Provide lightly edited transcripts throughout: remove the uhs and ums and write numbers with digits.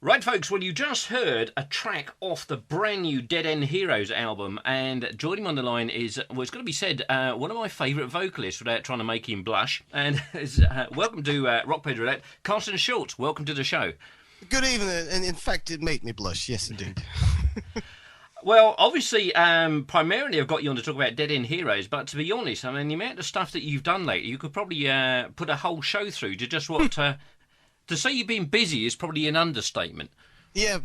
Right, folks, well, you just heard a track off the brand new Dead End Heroes album, and joining me on the line is, well, it's got to be said, one of my favourite vocalists, without trying to make him blush, and welcome to Rockposer, Carsten Schulz. Welcome to the show. Good evening, and in fact, it made me blush, yes, indeed. Well, obviously, primarily I've got you on to talk about Dead End Heroes, but to be honest, I mean, the amount of stuff that you've done lately, you could probably put a whole show through to just what... To say you've been busy is probably an understatement. Yeah,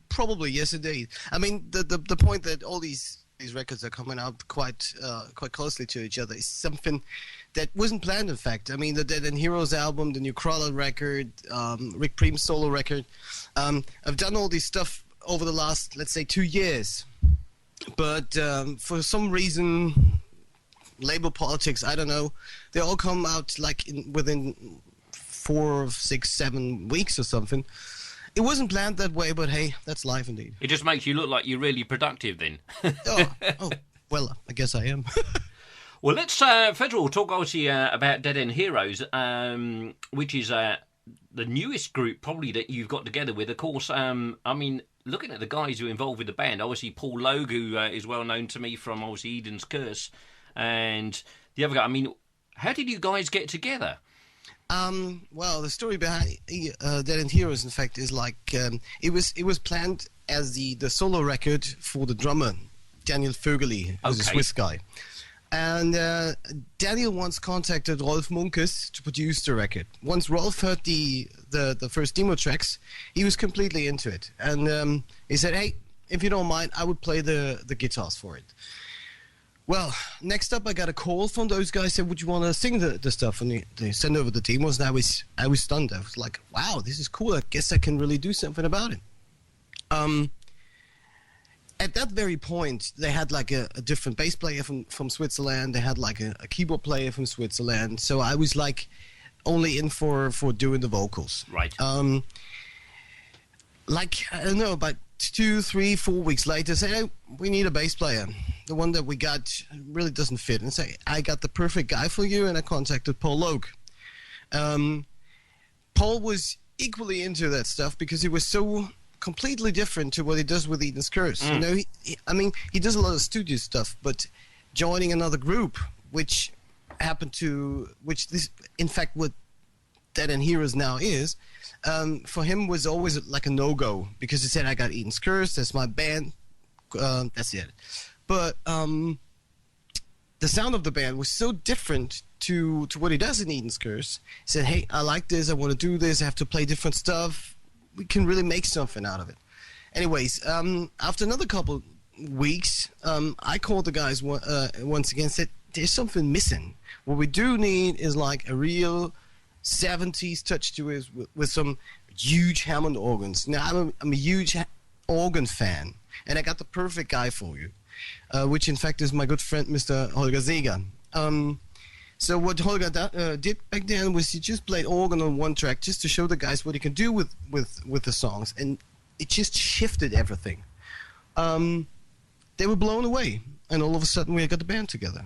probably, yes, indeed. I mean, the point that all these records are coming out quite closely to each other is something that wasn't planned, in fact. I mean, the Dead End Heroes album, the new Crawler record, Rick Preem's solo record. I've done all this stuff over the last, let's say, 2 years. But for some reason, label politics, I don't know, they all come out like within 4, 6, 7 weeks or something. It wasn't planned that way, but hey, that's life indeed. It just makes you look like you're really productive then. oh, well, I guess I am. Well, let's first of all talk obviously about Dead End Heroes, which is the newest group probably that you've got together with. Of course, I mean, looking at the guys who are involved with the band, obviously Paul Logue, who is well known to me from obviously Eden's Curse, and the other guy. I mean, how did you guys get together? Well, the story behind Dead End Heroes, in fact, is like it was planned as the solo record for the drummer Daniel Vögeli, who's a Swiss guy. And Daniel once contacted Rolf Munkes to produce the record. Once Rolf heard the first demo tracks, he was completely into it, and he said, "Hey, if you don't mind, I would play the guitars for it." Well, next up, I got a call from those guys. Said, "Would you want to sing the stuff?" And they sent over the demos, and I was stunned. I was like, "Wow, this is cool. I guess I can really do something about it." At that very point, they had like a different bass player from Switzerland. They had like a keyboard player from Switzerland. So I was like only in for doing the vocals. Right. Like, I don't know, about 2, 3, 4 weeks later, say, "Hey, we need a bass player. The one that we got really doesn't fit." And say, "I got the perfect guy for you," and I contacted Paul Logue. Paul was equally into that stuff because he was so completely different to what he does with Eden's Curse. You know, he does a lot of studio stuff, but joining another group, which this, in fact, what Dead End Heroes now is, for him was always like a no-go because he said, "I got Eden's Curse, that's my band, that's it." But the sound of the band was so different to what he does in Eden's Curse. He said, "Hey, I like this, I want to do this, I have to play different stuff. We can really make something out of it." Anyways, after another couple weeks, I called the guys once again and said, "There's something missing. What we do need is like a real 70s touch to it with some huge Hammond organs." Now, I'm a huge organ fan, and I got the perfect guy for you, which in fact is my good friend, Mr. Holger Seeger. So what Holger did back then was he just played organ on one track just to show the guys what he can do with the songs, and it just shifted everything. They were blown away, and all of a sudden we got the band together.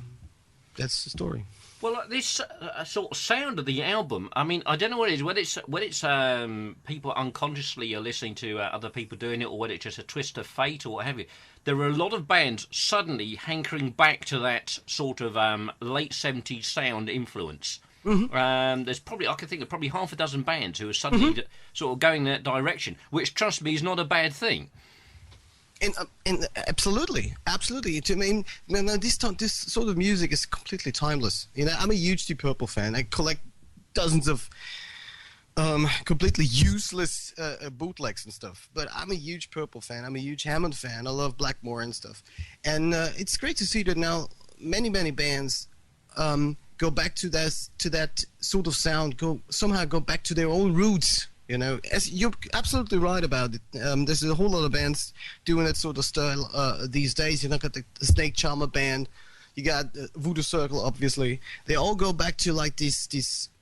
That's the story. Well, this sort of sound of the album, I mean, I don't know what it is, whether it's people unconsciously are listening to other people doing it, or whether it's just a twist of fate or what have you. There are a lot of bands suddenly hankering back to that sort of late 70s sound influence. Mm-hmm. There's probably, I can think of probably half a dozen bands who are suddenly sort of going that direction, which, trust me, is not a bad thing. Absolutely. I mean, this sort of music is completely timeless. You know, I'm a huge Deep Purple fan. I collect dozens of completely useless bootlegs and stuff. But I'm a huge Purple fan. I'm a huge Hammond fan. I love Blackmore and stuff. And it's great to see that now many bands go back to that sort of sound. Somehow go back to their own roots. You know, as you're absolutely right about it. There's a whole lot of bands doing that sort of style these days. You know, got the Snake Charmer band, you got Voodoo Circle, obviously. They all go back to like this,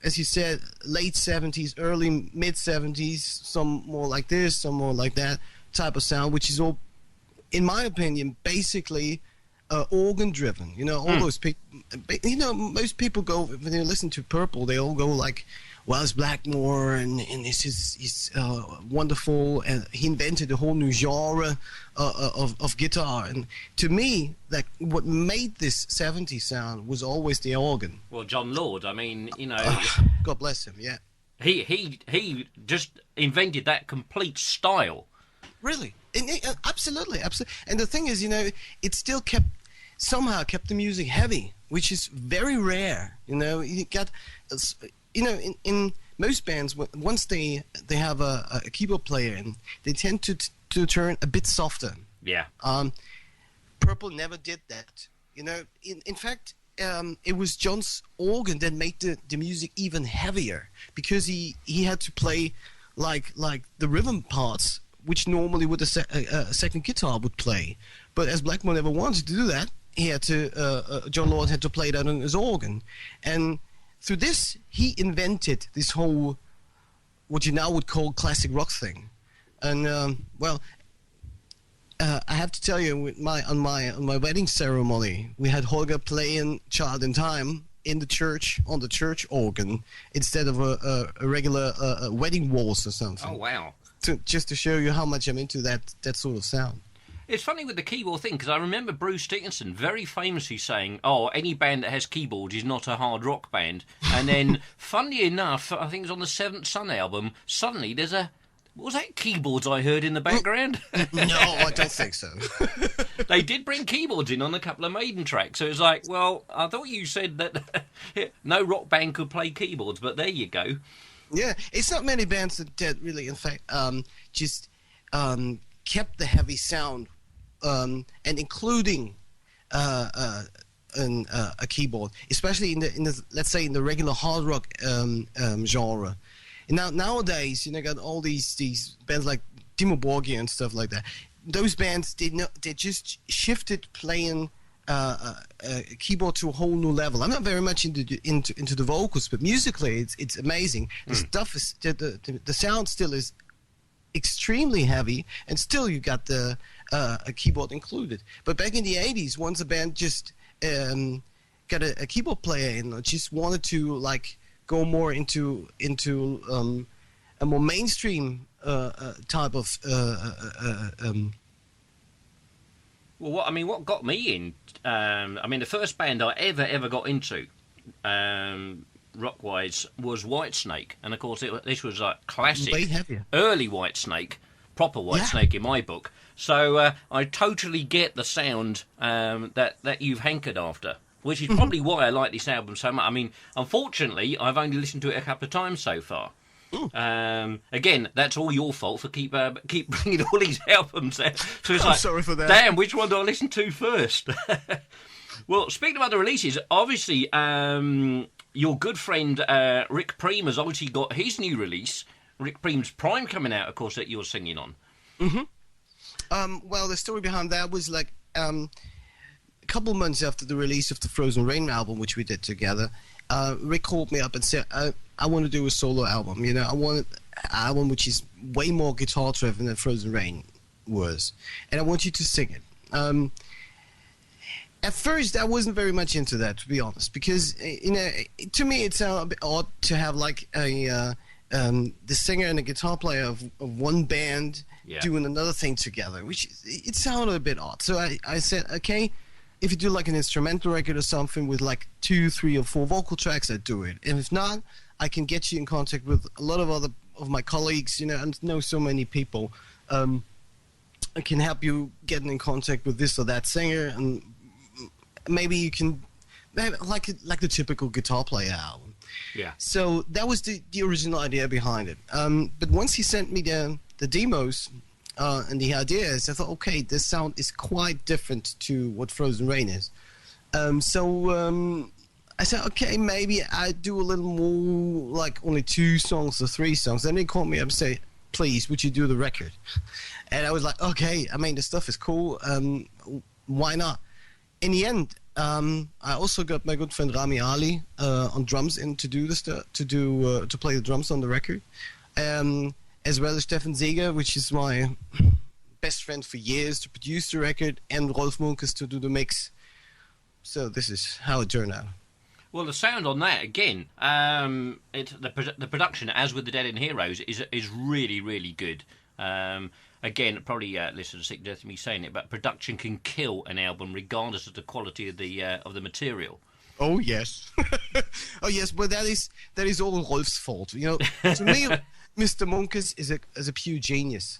as you said, late 70s, early mid 70s. Some more like this, some more like that type of sound, which is all, in my opinion, basically organ driven. You know, all those people. You know, most people go when they listen to Purple, they all go like, Wells Blackmore, and he's wonderful, and he invented a whole new genre of guitar. And to me, like, what made this 70s sound was always the organ. Well, John Lord, I mean, God bless him, yeah. He just invented that complete style. Really, absolutely. And the thing is, it still somehow kept the music heavy, which is very rare. You got, in most bands, once they have a keyboard player in, they tend to turn a bit softer. Yeah. Purple never did that. In fact, it was John's organ that made the music even heavier, because he had to play like the rhythm parts, which normally with a second guitar would play. But as Blackmore never wanted to do that, he had to John Lord had to play that on his organ. And through this, he invented this whole, what you now would call classic rock thing. And I have to tell you, on my wedding ceremony, we had Holger playing "Child in Time" in the church on the church organ instead of a regular wedding waltz or something. Oh wow! Just to show you how much I'm into that sort of sound. It's funny with the keyboard thing, because I remember Bruce Dickinson very famously saying, "Oh, any band that has keyboards is not a hard rock band." And then, funnily enough, I think it was on the Seventh Son album, suddenly there's what was that keyboards I heard in the background? No, I don't think so. They did bring keyboards in on a couple of Maiden tracks, so it was like, well, I thought you said that no rock band could play keyboards, but there you go. Yeah, it's not many bands that really, in fact, just kept the heavy sound, and including a keyboard, especially in the let's say in the regular hard rock genre. And nowadays, got all these bands like Dimmu Borgir and stuff like that. Those bands they just shifted playing keyboard to a whole new level. I'm not very much into the vocals, but musically it's amazing. The stuff is the sound still is extremely heavy, and still you got a keyboard included. But back in the 80s, once a band just got a keyboard player in, just wanted to like go more into a more mainstream type of Well, what got me in? The first band I ever got into, rock-wise, was Whitesnake, and of course this was like classic, early Whitesnake, proper Whitesnake in my book. So I totally get the sound that you've hankered after, which is probably why I like this album so much. I mean, unfortunately, I've only listened to it a couple of times so far. Again, that's all your fault for keep bringing all these albums out. So it's sorry for that. Damn, which one do I listen to first? Well, speaking of other releases, obviously, your good friend Rick Preem has obviously got his new release, Rick Preem's Prime, coming out, of course, that you're singing on. Well, the story behind that was like a couple months after the release of the Frozen Rain album, which we did together. Rick called me up and said, I want to do a solo album. I want an album which is way more guitar driven than Frozen Rain was, and I want you to sing it. At first, I wasn't very much into that, to be honest, because to me it sounded a bit odd to have like the singer and the guitar player of one band doing another thing together, which it sounded a bit odd. So I said, okay, if you do like an instrumental record or something with like 2, 3, or 4 vocal tracks, I'd do it. And if not, I can get you in contact with a lot of other of my colleagues, and know so many people. I can help you getting in contact with this or that singer, and maybe you can like the typical guitar player album. Yeah. So that was the original idea behind it. But once he sent me the demos and the ideas, I thought, okay, this sound is quite different to what Frozen Rain is. So I said, okay, maybe I do a little more, like only 2 songs or 3 songs. Then they called me up and say, please, would you do the record? And I was like, okay, the stuff is cool. Why not? In the end, I also got my good friend Rami Ali on drums in to do to play the drums on the record, as well as Stefan Seeger, which is my best friend for years, to produce the record, and Rolf Munkes to do the mix. So this is how it turned out. Well, the sound on that again, the production, as with the Dead End Heroes, is really really good. Again, probably listeners are sick to death of me saying it, but production can kill an album regardless of the quality of the material. Oh yes, oh yes, but that is all Rolf's fault. You know, to me, Mr. Munkes is a pure genius.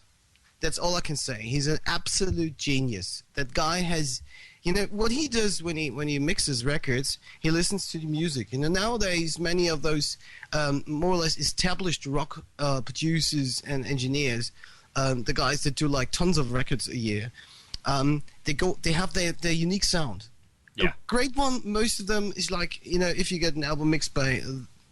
That's all I can say. He's an absolute genius. That guy has, you know, what he does when he mixes records, he listens to the music. You know, nowadays many of those more or less established rock producers and engineers, the guys that do like tons of records a year, they have their unique sound. Yeah. A great one, most of them is like, you know, if you get an album mixed by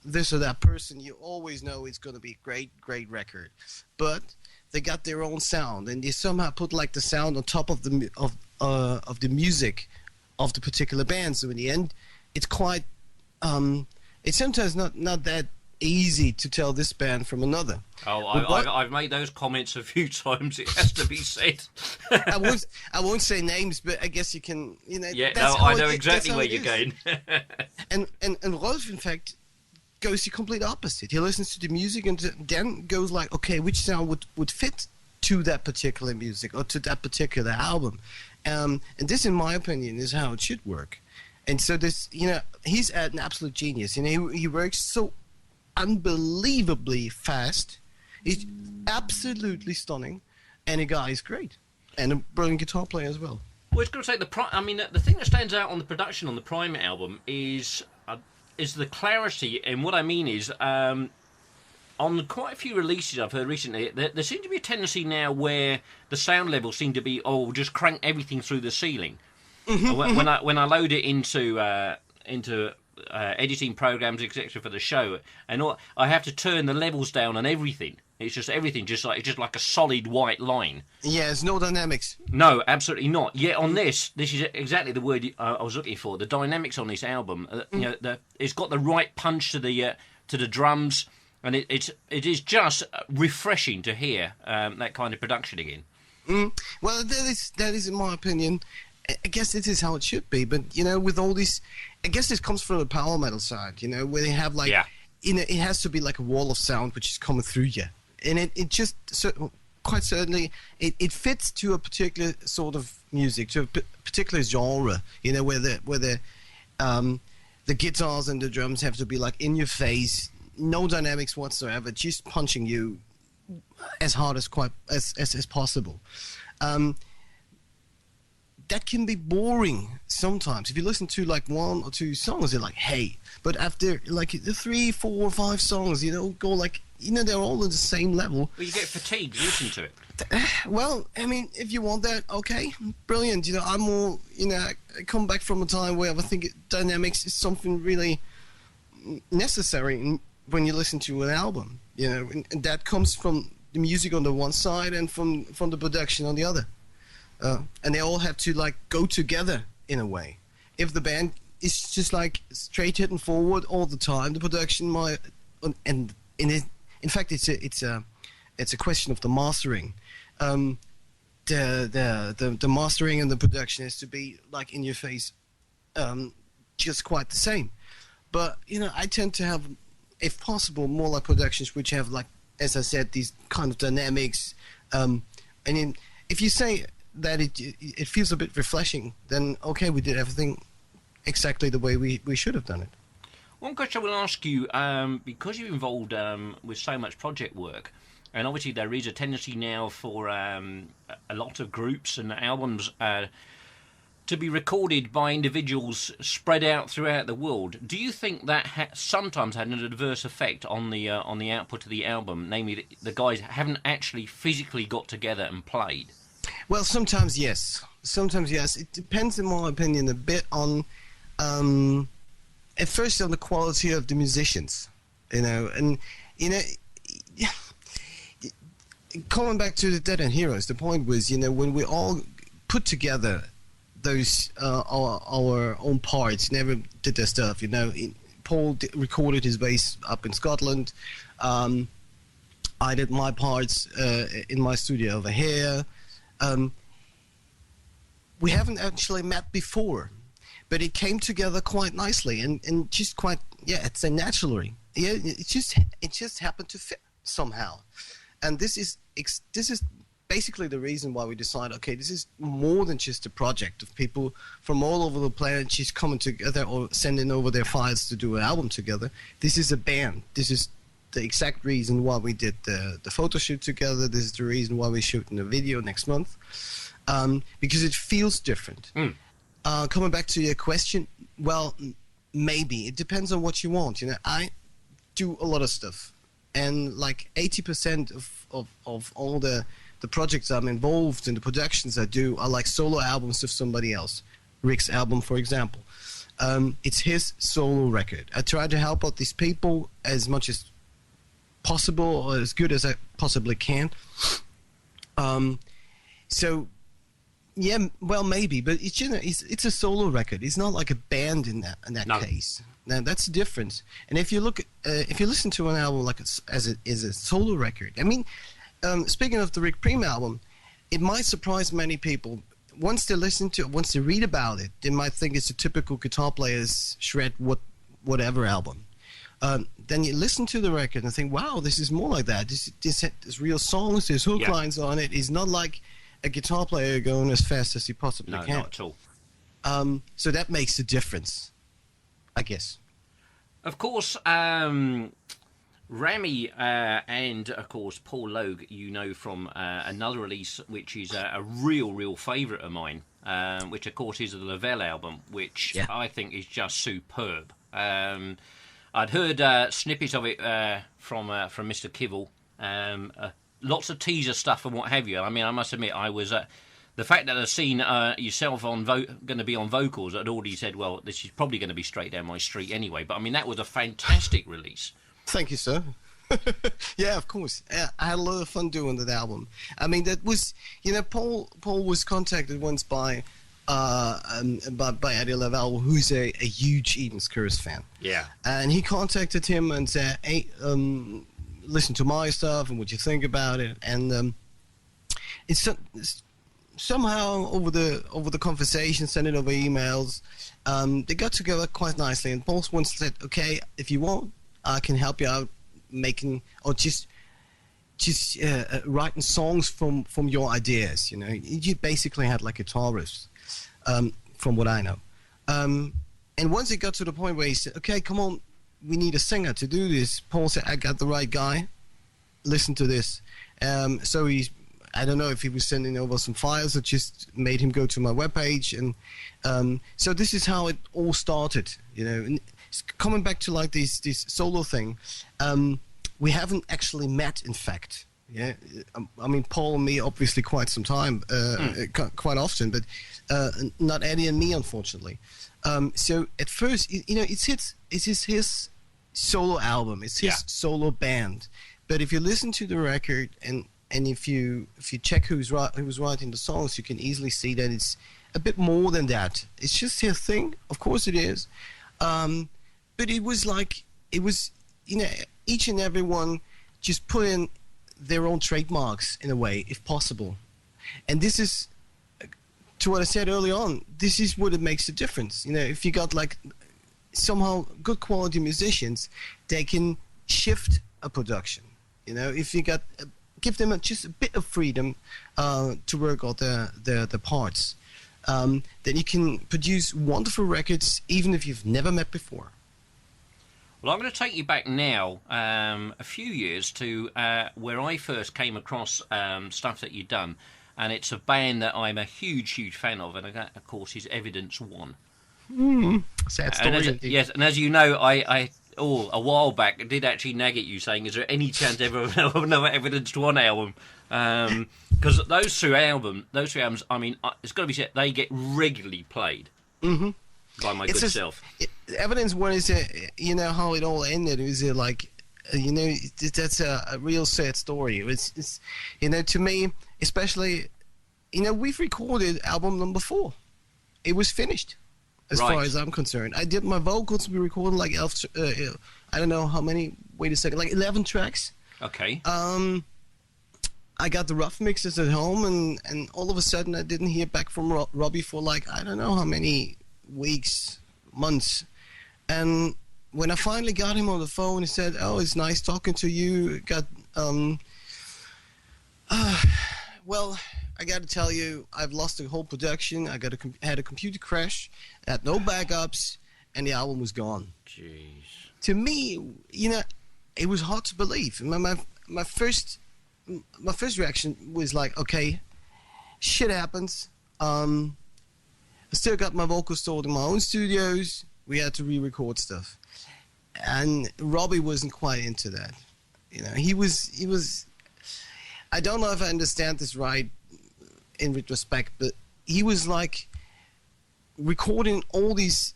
this or that person, you always know it's going to be a great record. But they got their own sound, and they somehow put like the sound on top of the music of the particular band. So in the end, it's quite it's sometimes not that easy to tell this band from another. Oh, I've made those comments a few times. It has to be said. I won't say names, but I guess you can. You know. Yeah, no, I know exactly where you're going. and Rolf, in fact, goes the complete opposite. He listens to the music and then goes like, okay, which sound would fit to that particular music or to that particular album, and this, in my opinion, is how it should work. And so this, you know, he's an absolute genius. You know, he works so unbelievably fast. He's absolutely stunning, and the guy is great, and a brilliant guitar player as well. Well, it's going to say the thing that stands out on the production on the Prime album is the clarity, and what I mean is, on quite a few releases I've heard recently, there seems to be a tendency now where the sound levels seem to be, just crank everything through the ceiling. When I load it into editing programs, etc., for the show, and I have to turn the levels down on everything. It's just everything, just like a solid white line. Yeah, there's no dynamics. No, absolutely not. Yet on this is exactly the word I was looking for. The dynamics on this album, you know, it's got the right punch to the drums, and it is just refreshing to hear that kind of production again. Well, that is in my opinion. I guess it is how it should be, but you know, with all these, I guess this comes from the power metal side. You know, where they have like, you know, it has to be like a wall of sound which is coming through you. And it just quite certainly it fits to a particular sort of music, to a particular genre. You know, where the guitars and the drums have to be like in your face, no dynamics whatsoever, just punching you as hard as possible. That can be boring sometimes. If you listen to like one or two songs, you're like, hey. But after like the 3, 4, 5 songs, you know, go like, you know, they're all at the same level. Well, you get fatigued listening to it. Well, I mean, if you want that, okay, brilliant. You know, I'm more, you know, I come back from a time where I think dynamics is something really necessary when you listen to an album. You know, and that comes from the music on the one side and from the production on the other. And they all have to like go together in a way. If the band is just like straight hitting forward all the time, the production might, and in fact it's a question of the mastering. The mastering and the production has to be like in your face, just quite the same. But you know, I tend to have, if possible, more like productions which have like, as I said, these kind of dynamics. And if you say that it feels a bit refreshing, then okay, we did everything exactly the way we should have done it. One question I will ask you, because you're involved with so much project work, and obviously there is a tendency now for a lot of groups and albums to be recorded by individuals spread out throughout the world. Do you think that sometimes had an adverse effect on the output of the album, namely that the guys haven't actually physically got together and played? Well, sometimes yes. Sometimes yes. It depends, in my opinion, a bit on, at first, on the quality of the musicians, you know. And, you know, coming back to the Dead End Heroes, the point was, you know, when we all put together those, our own parts, never did their stuff, you know. Paul recorded his bass up in Scotland. I did my parts in my studio over here. We haven't actually met before, but it came together quite nicely and just quite, I'd say naturally. Yeah, it just happened to fit somehow, and this is basically the reason why we decided, okay, this is more than just a project of people from all over the planet just coming together or sending over their files to do an album together. This is a band. This is the exact reason why we did the photo shoot together. This is the reason why we're shooting a video next month, because it feels different. Coming back to your question, well, maybe. It depends on what you want. You know, I do a lot of stuff, and like 80% of all the projects I'm involved in, the productions I do, are like solo albums of somebody else. Rick's album, for example. It's his solo record. I try to help out these people as much as possible, or as good as I possibly can. So, yeah, well, maybe, but it's a solo record. It's not like a band in that case. Now that's the difference. And if you listen to an album like as it is a solo record, I mean, speaking of the Rick Preem album, it might surprise many people. Once they read about it, they might think it's a typical guitar player's shred whatever album. Then you listen to the record and think, wow, this is more like that. There's real songs, there's hook lines on it. It's not like a guitar player going as fast as he possibly can. No, not at all. So that makes a difference, I guess. Of course, Rami and, of course, Paul Logue, you know from another release, which is a real favourite of mine, which, of course, is the Lavelle album, which I think is just superb. I'd heard snippets of it from Mr. Kivell, lots of teaser stuff and what have you. I mean, I must admit, I was... the fact that I'd seen yourself going to be on vocals, I'd already said, well, this is probably going to be straight down my street anyway. But, I mean, that was a fantastic release. Thank you, sir. Yeah, of course. I had a lot of fun doing that album. I mean, that was... You know, Paul was contacted once by Eddie Lavelle, who's a huge Eden's Curse fan. Yeah. And he contacted him and said, hey, listen to my stuff and what you think about it. And it's somehow over the conversation, sending over emails, they got together quite nicely. And Paul once said, okay, if you want, I can help you out making or just writing songs from your ideas. You know, you basically had like guitar riffs, from what I know. And once it got to the point where he said, okay, come on, we need a singer to do this, Paul said, I got the right guy. Listen to this. So I don't know if he was sending over some files or just made him go to my webpage. And so this is how it all started, you know. And coming back to like this solo thing, we haven't actually met, in fact. Yeah, I mean, Paul and me obviously quite some time, quite often, but not Eddie and me, unfortunately. So at first, you know, it's his solo album, it's his solo band. But if you listen to the record and if you check who's writing the songs, you can easily see that it's a bit more than that. It's just his thing, of course it is. But it was, you know, each and every one just put in their own trademarks in a way, if possible. And this is, to what I said early on, this is what it makes a difference. You know, if you got like somehow good quality musicians, they can shift a production. You know, if you got, give them just a bit of freedom to work out the parts, then you can produce wonderful records even if you've never met before. Well, I'm going to take you back now a few years to where I first came across stuff that you'd done, and it's a band that I'm a huge fan of, and that, of course, is Evidence One. Sad story. Yes, and as you know, I a while back did actually nag at you saying, is there any chance ever of another Evidence One album? Because those three albums, I mean, it's got to be said, they get regularly played. Mm-hmm. By my good self. Evidence One is, you know, how it all ended. Is it like, you know, that's a real sad story. It's, you know, to me, especially, you know, we've recorded album number 4. It was finished, as far as I'm concerned. I did my vocals. We recorded like, I don't know how many. Wait a second, like 11 tracks. Okay. I got the rough mixes at home, and all of a sudden I didn't hear back from Robbie for like, I don't know how many weeks, months. And when I finally got him on the phone, he said, "Oh, it's nice talking to you. Got well, I got to tell you, I've lost the whole production. I had a computer crash, had no backups, and the album was gone." Jeez. To me, it was hard to believe. My first reaction was like, okay, shit happens. I still got my vocals stored in my own studios. We had to re-record stuff, and Robbie wasn't quite into that. He was. I don't know if I understand this right in retrospect, but he was like recording all these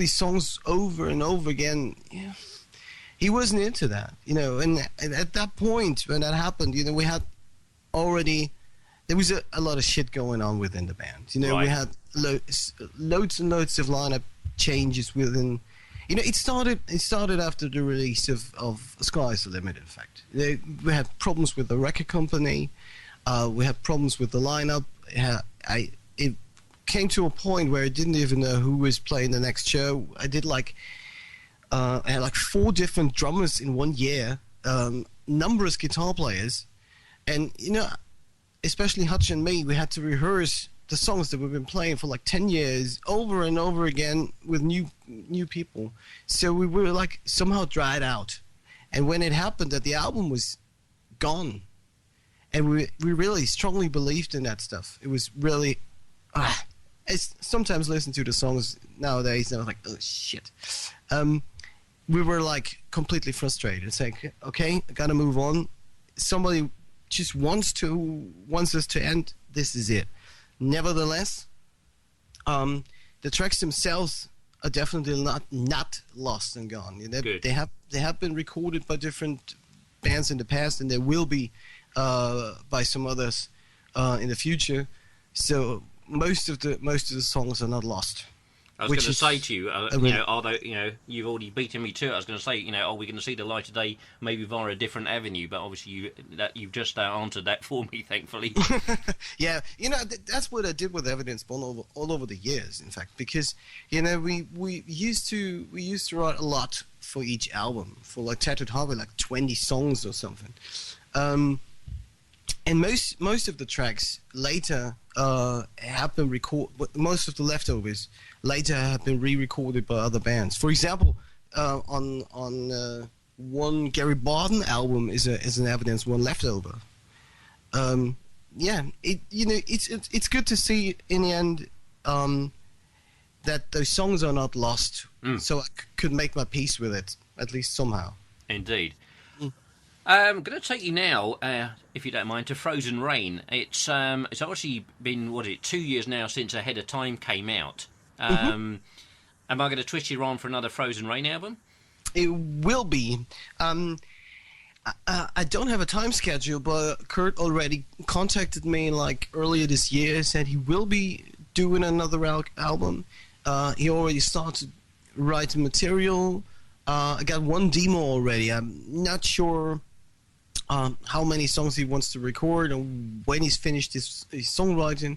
songs over and over again. Yeah. He wasn't into that, and at that point when that happened, we had already, there was a lot of shit going on within the band. Right. We had loads and loads of lineup changes within. It started after the release of Sky's the Limit, in fact. We had problems with the record company. We had problems with the lineup. It came to a point where I didn't even know who was playing the next show. I had like 4 different drummers in 1 year, numerous guitar players. And, especially Hutch and me, we had to rehearse the songs that we've been playing for like 10 years over and over again with new people. So we were like somehow dried out. And when it happened that the album was gone, and we really strongly believed in that stuff. It was really, I sometimes listen to the songs nowadays and I was like, oh shit. We were like completely frustrated. It's like, okay, I gotta move on. Somebody just wants us to end. This is it. Nevertheless, the tracks themselves are definitely not lost and gone. They have been recorded by different bands in the past, and they will be by some others in the future. So most of the songs are not lost. I was going to say to you, although you've already beaten me to it, I was going to say, are we going to see the light of day maybe via a different avenue? But obviously you've just answered that for me, thankfully. Yeah, that's what I did with Evidence Born all over the years, in fact, because we used to write a lot for each album, for like Tattooed Harbor, like 20 songs or something. And most of the tracks later have been most of the leftovers later have been re-recorded by other bands. For example, on one Gary Barden album is an Evidence One leftover. It's good to see in the end that those songs are not lost. So I could make my peace with it, at least somehow. Indeed. I'm going to take you now, if you don't mind, to Frozen Rain. It's obviously been 2 years now since Ahead of Time came out. Am I going to twist you on for another Frozen Rain album? It will be. I don't have a time schedule, but Kurt already contacted me like earlier this year, said he will be doing another album. He already started writing material. I got one demo already. I'm not sure how many songs he wants to record and when he's finished his songwriting.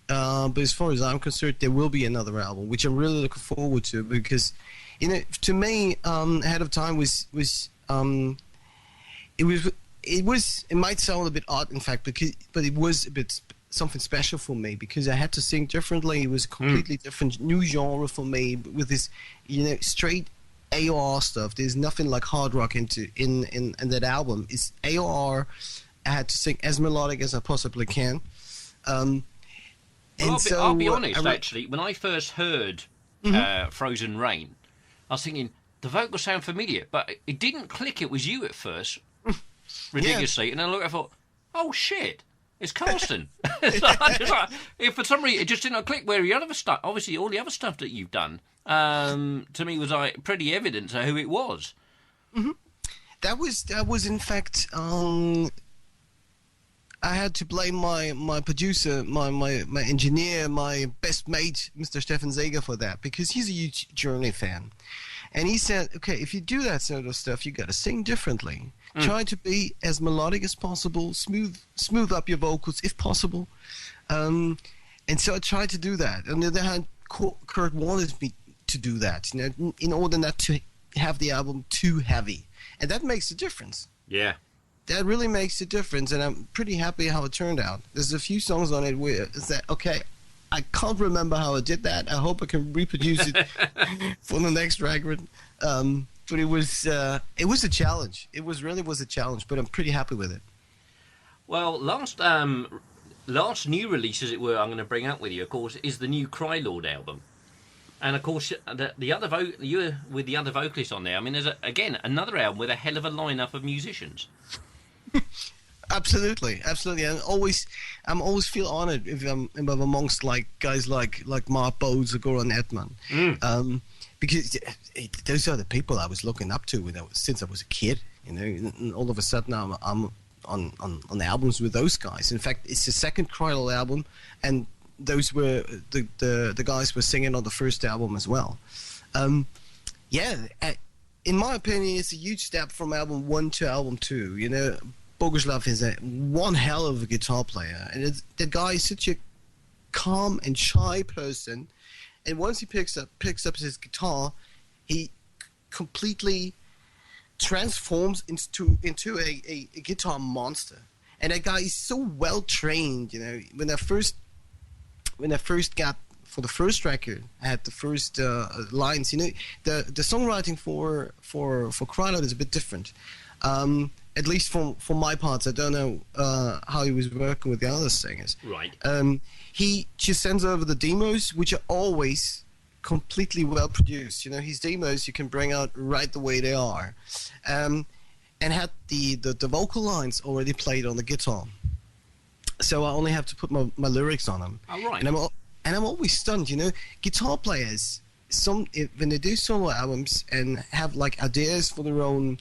But as far as I'm concerned, there will be another album, which I'm really looking forward to, because to me, Ahead of Time was it might sound a bit odd, in fact, but it was a bit something special for me, because I had to sing differently. It was a completely different new genre for me with this straight AOR stuff. There's nothing like hard rock in that album. It's AOR. I had to sing as melodic as I possibly can. I'll be honest, actually, when I first heard Frozen Rain, I was thinking, the vocals sound familiar, but it didn't click it was you at first, ridiculously. Yeah. And then I thought, oh shit, it's Carsten. For some reason, it just didn't click where the other stuff, obviously all the other stuff that you've done, to me was like pretty evident to who it was. Mm-hmm. That was in fact, I had to blame my producer, my engineer, my best mate, Mr. Stefan Zager, for that, because he's a huge Journey fan. And he said, okay, if you do that sort of stuff, you got to sing differently. Try to be as melodic as possible, smooth up your vocals if possible. And so I tried to do that. On the other hand, Kurt wanted me to do that, in order not to have the album too heavy, and that makes a difference. Yeah. That really makes a difference, and I'm pretty happy how it turned out. There's a few songs on it where it's that, okay, I can't remember how I did that. I hope I can reproduce it for the next record. But it was a challenge. It really was a challenge, but I'm pretty happy with it. Well, last new release, as it were, I'm going to bring up with you, of course, is the new Crylord album. And of course, the other you with the other vocalists on there. I mean, there's another album with a hell of a lineup of musicians. Absolutely. I'm always feel honored if I'm amongst guys like Mark Bowes or Goran Edman, because those are the people I was looking up to since I was a kid. And all of a sudden I'm on albums with those guys. In fact, it's the second Krydal album, and those were the guys were singing on the first album as well. In my opinion, it's a huge step from album 1 to album 2. Boguslav is one hell of a guitar player, and the guy is such a calm and shy person. And once he picks up his guitar, he completely transforms into a guitar monster. And that guy is so well trained. When I first got for the first record, I had the first lines. The songwriting for Krylord is a bit different. At least for my parts, I don't know how he was working with the other singers. Right. He just sends over the demos, which are always completely well produced. His demos you can bring out right the way they are, and had the vocal lines already played on the guitar. So I only have to put my lyrics on them. Oh, right. And I'm always stunned. Guitar players, when they do solo albums and have ideas for their own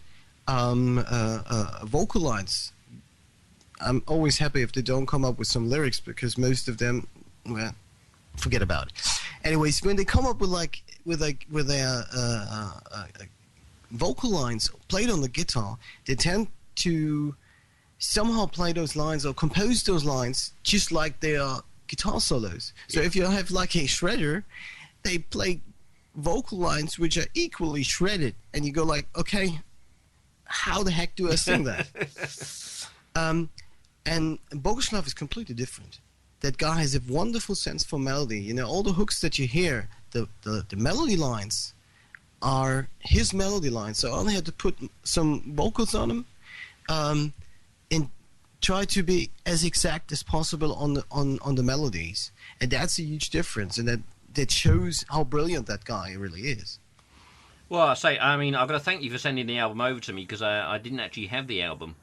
vocal lines, I'm always happy if they don't come up with some lyrics, because most of them, well, forget about it. Anyways, when they come up with vocal lines played on the guitar, they tend to somehow play those lines or compose those lines just like they are guitar solos. So if you have a shredder, they play vocal lines which are equally shredded, and you go okay, how the heck do I sing that? And Boguslav is completely different. That guy has a wonderful sense for melody. All the hooks that you hear, the melody lines are his melody lines. So I only had to put some vocals on them, and try to be as exact as possible on the melodies. And that's a huge difference, and that shows how brilliant that guy really is. Well, I've got to thank you for sending the album over to me, because I didn't actually have the album.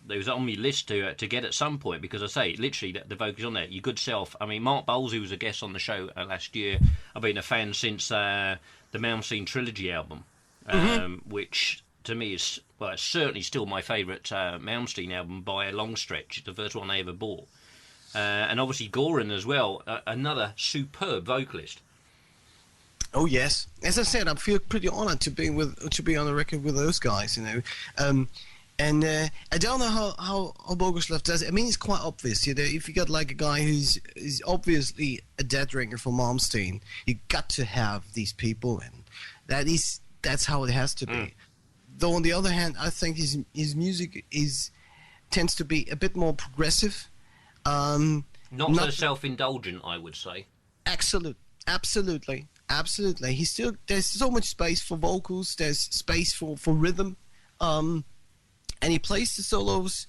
It was on my list to get at some point, because literally the vocals on there, your good self. Mark Bowles, who was a guest on the show last year, I've been a fan since the Malmsteen Trilogy album, which to me is, well, it's certainly still my favourite Malmsteen album by a long stretch. It's the first one I ever bought. And obviously Goran as well, another superb vocalist. Oh yes, as I said, I feel pretty honoured to be on the record with those guys. And I don't know how Boguslav does it. It's quite obvious. If you got a guy who's obviously a dead ringer for Malmsteen, you got to have these people, and that's how it has to be. Though on the other hand, I think his music tends to be a bit more progressive. Not so self-indulgent, I would say. Absolutely. There's so much space for vocals. There's space for rhythm. And he plays the solos,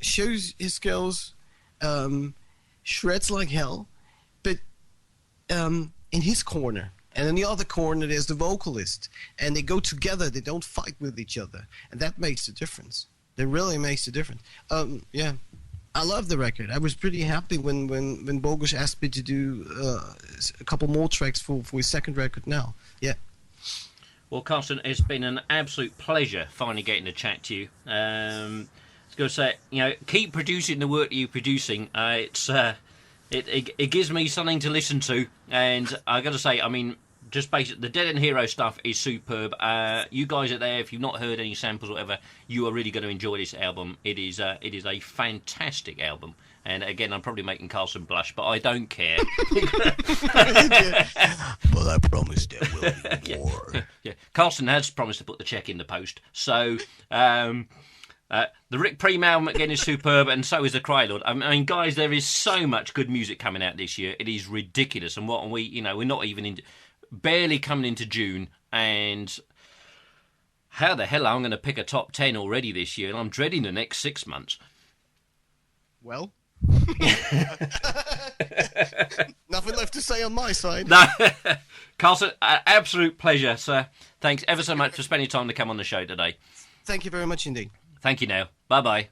shows his skills, shreds like hell, but in his corner. And in the other corner, there's the vocalist. And they go together. They don't fight with each other. And that makes a difference. That really makes a difference. Yeah. I love the record. I was pretty happy when Bogus asked me to do a couple more tracks for his second record now. Yeah. Well, Carsten, it's been an absolute pleasure finally getting to chat to you. I was going to say, keep producing the work that you're producing. It gives me something to listen to, and I got to say, just basically, the Dead End Hero stuff is superb. You guys are there. If you've not heard any samples or whatever, you are really going to enjoy this album. It is a fantastic album. And again, I'm probably making Carsten blush, but I don't care. Well, I promise there will be more. Yeah. Carsten has promised to put the check in the post. So, the Rick Preem album again is superb, and so is the Cry Lord. I mean, guys, there is so much good music coming out this year. It is ridiculous. And we're not even barely coming into June, and how the hell I'm going to pick a top 10 already this year, and I'm dreading the next 6 months. Well, nothing left to say on my side. No. Carsten, absolute pleasure, sir. Thanks ever so much for spending time to come on the show today. Thank you very much indeed. Thank you now. Bye-bye.